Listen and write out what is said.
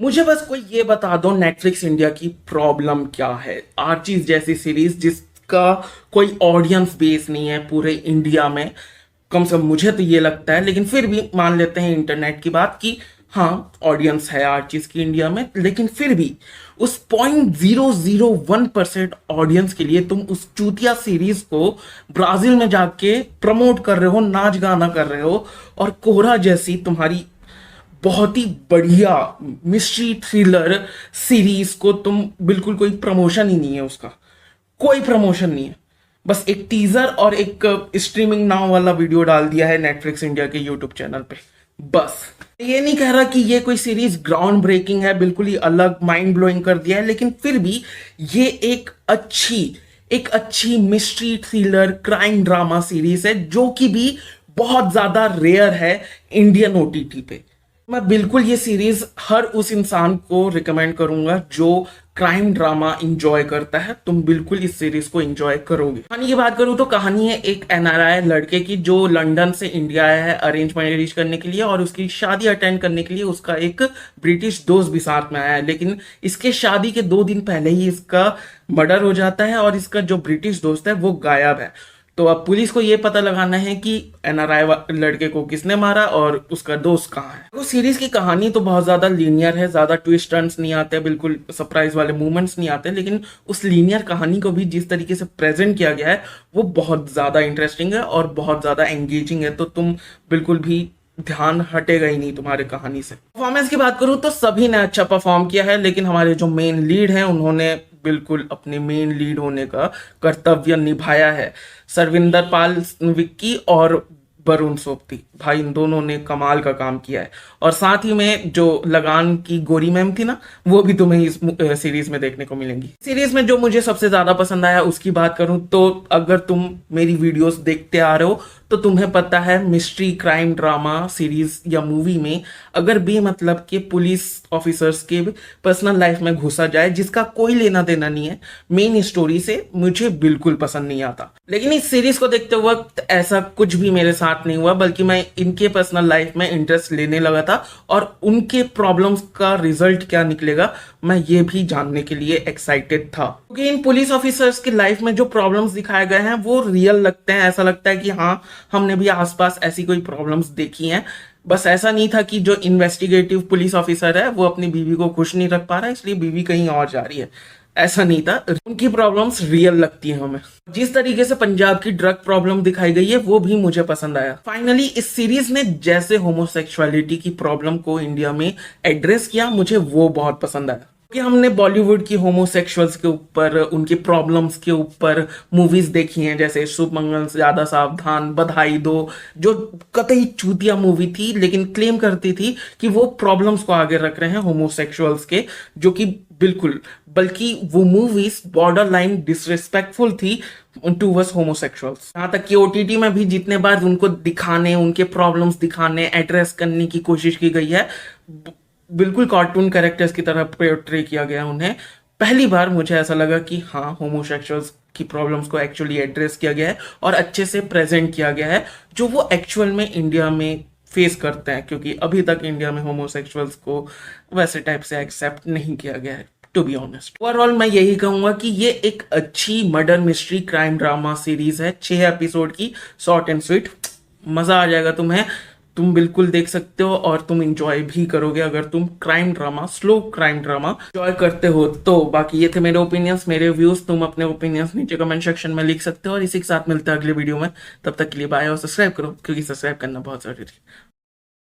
मुझे बस कोई ये बता दो नेटफ्लिक्स इंडिया की प्रॉब्लम क्या है। आर्चीज जैसी सीरीज जिसका कोई ऑडियंस बेस नहीं है पूरे इंडिया में, कम से कम मुझे तो ये लगता है, लेकिन फिर भी मान लेते हैं इंटरनेट की बात कि हाँ ऑडियंस है आर्चीज की इंडिया में, लेकिन फिर भी उस 0.001% ऑडियंस के लिए तुम उस चूतिया सीरीज को ब्राजील में जाके प्रमोट कर रहे हो, नाच गाना कर रहे हो, और कोहरा जैसी तुम्हारी बहुत ही बढ़िया मिस्ट्री थ्रिलर सीरीज को तुम बिल्कुल कोई प्रमोशन ही नहीं है उसका, कोई प्रमोशन नहीं है। बस एक टीजर और एक स्ट्रीमिंग नाउ वाला वीडियो डाल दिया है नेटफ्लिक्स इंडिया के यूट्यूब चैनल पे। बस ये नहीं कह रहा कि ये कोई सीरीज ग्राउंड ब्रेकिंग है, बिल्कुल ही अलग माइंड ब्लोइंग कर दिया है, लेकिन फिर भी ये एक अच्छी mystery thriller crime drama series है जो कि भी बहुत ज्यादा रेयर है इंडियन ओटीटी पे। मैं बिल्कुल ये सीरीज हर उस इंसान को रिकमेंड करूंगा जो क्राइम ड्रामा इंजॉय करता है। तुम बिल्कुल इस सीरीज को इंजॉय करोगे। कहानी की बात करूं तो कहानी है एक एनआरआई लड़के की जो लंदन से इंडिया आया है अरेंज मैरिज करने के लिए, और उसकी शादी अटेंड करने के लिए उसका एक ब्रिटिश दोस्त भी साथ में आया है। लेकिन इसके शादी के 2 दिन पहले ही इसका मर्डर हो जाता है और इसका जो ब्रिटिश दोस्त है वो गायब है। तो अब पुलिस को ये पता लगाना है कि एनआरआई लड़के को किसने मारा और उसका दोस्त कहाँ है। तो सीरीज की कहानी तो बहुत ज्यादा लीनियर है, ज्यादा ट्विस्ट टर्न्स नहीं आते, बिल्कुल सरप्राइज वाले मूवमेंट्स नहीं आते, लेकिन उस लीनियर कहानी को भी जिस तरीके से प्रेजेंट किया गया है वो बहुत ज्यादा इंटरेस्टिंग है और बहुत ज्यादा एंगेजिंग है। तो तुम बिल्कुल भी ध्यान हटेगा ही नहीं तुम्हारे कहानी से। परफॉर्मेंस की बात करूं तो सभी ने अच्छा परफॉर्म किया है, लेकिन हमारे जो मेन लीड हैं उन्होंने बिल्कुल अपने मेन लीड होने का कर्तव्य निभाया है। सरविंदर पाल विक्की और वरुण सोपती भाई, इन दोनों ने कमाल का काम किया है। और साथ ही में जो लगान की गोरी मैम थी ना, वो भी तुम्हें इस सीरीज में देखने को मिलेंगी। सीरीज में जो मुझे सबसे ज्यादा पसंद आया उसकी बात करूं तो अगर तुम मेरी वीडियोस देखते आ रहे हो तो तुम्हें पता है मिस्ट्री क्राइम ड्रामा सीरीज या मूवी में अगर बेमतलब के पुलिस ऑफिसर्स के पर्सनल लाइफ में घुसा जाए जिसका कोई लेना देना नहीं है मेन स्टोरी से, मुझे बिल्कुल पसंद नहीं आता। लेकिन इस सीरीज को देखते वक्त ऐसा कुछ भी मेरे साथ नहीं हुआ, बल्कि मैं इनके पर्सनल लाइफ में इंटरेस्ट लेने लगा था और उनके प्रॉब्लम्स का रिजल्ट क्या निकलेगा मैं ये भी जानने के लिए एक्साइटेड था। क्योंकि इन पुलिस ऑफिसर्स की लाइफ में जो प्रॉब्लम्स दिखाए गए हैं वो रियल लगते हैं। ऐसा लगता है कि हाँ हमने भी आसपास ऐसी कोई प्रॉब्लम्स देखी हैं। बस ऐसा नहीं था कि जो इन्वेस्टिगेटिव पुलिस ऑफिसर है वो अपनी बीवी को खुश नहीं रख पा रहा है इसलिए बीवी कहीं और जा रही है, ऐसा नहीं था। उनकी प्रॉब्लम्स रियल लगती हैं हमें। जिस तरीके से पंजाब की ड्रग प्रॉब्लम दिखाई गई है वो भी मुझे पसंद आया। फाइनली इस सीरीज ने जैसे होमोसेक्सुअलिटी की प्रॉब्लम को इंडिया में एड्रेस किया, मुझे वो बहुत पसंद आया। कि हमने बॉलीवुड की होमोसेक्सुअल्स के ऊपर, उनके प्रॉब्लम्स के ऊपर मूवीज देखी हैं, जैसे शुभ मंगल, ज्यादा सावधान, बधाई दो, जो कतई चूतिया मूवी थी लेकिन क्लेम करती थी कि वो प्रॉब्लम्स को आगे रख रहे हैं होमोसेक्सुअल्स के, जो कि बिल्कुल, बल्कि वो मूवीज बॉर्डर लाइन डिसरिस्पेक्टफुल थी टूवर्ड्स होमोसेक्सुअल्स। यहाँ तक कि ओटीटी में भी जितने बार उनको दिखाने, उनके प्रॉब्लम्स दिखाने, एड्रेस करने की कोशिश की गई है, बिल्कुल कार्टून कैरेक्टर्स की तरह पोर्ट्रे किया गया उन्हें। पहली बार मुझे ऐसा लगा कि हाँ होमोसेक्सुअल्स की प्रॉब्लम्स को एक्चुअली एड्रेस किया गया है और अच्छे से प्रेजेंट किया गया है जो वो एक्चुअल में इंडिया में फेस करते हैं, क्योंकि अभी तक इंडिया में होमोसेक्सुअल्स को वैसे टाइप से एक्सेप्ट नहीं किया गया है। टू बी ऑनेस्ट, ओवरऑल मैं यही कहूंगा कि ये एक अच्छी murder mystery crime drama series है, 6 एपिसोड की, शॉर्ट एंड स्वीट। मजा आ जाएगा तुम्हें, तुम बिल्कुल देख सकते हो और तुम इंजॉय भी करोगे अगर तुम crime drama, slow crime drama enjoy करते हो तो। बाकी ये थे मेरे ओपिनियंस, मेरे व्यूज। तुम अपने ओपिनियंस नीचे कमेंट सेक्शन में लिख सकते हो और इसी के साथ मिलते हैं अगले वीडियो में। तब तक के लिए बाय और सब्सक्राइब करो, क्योंकि सब्सक्राइब करना बहुत जरूरी है।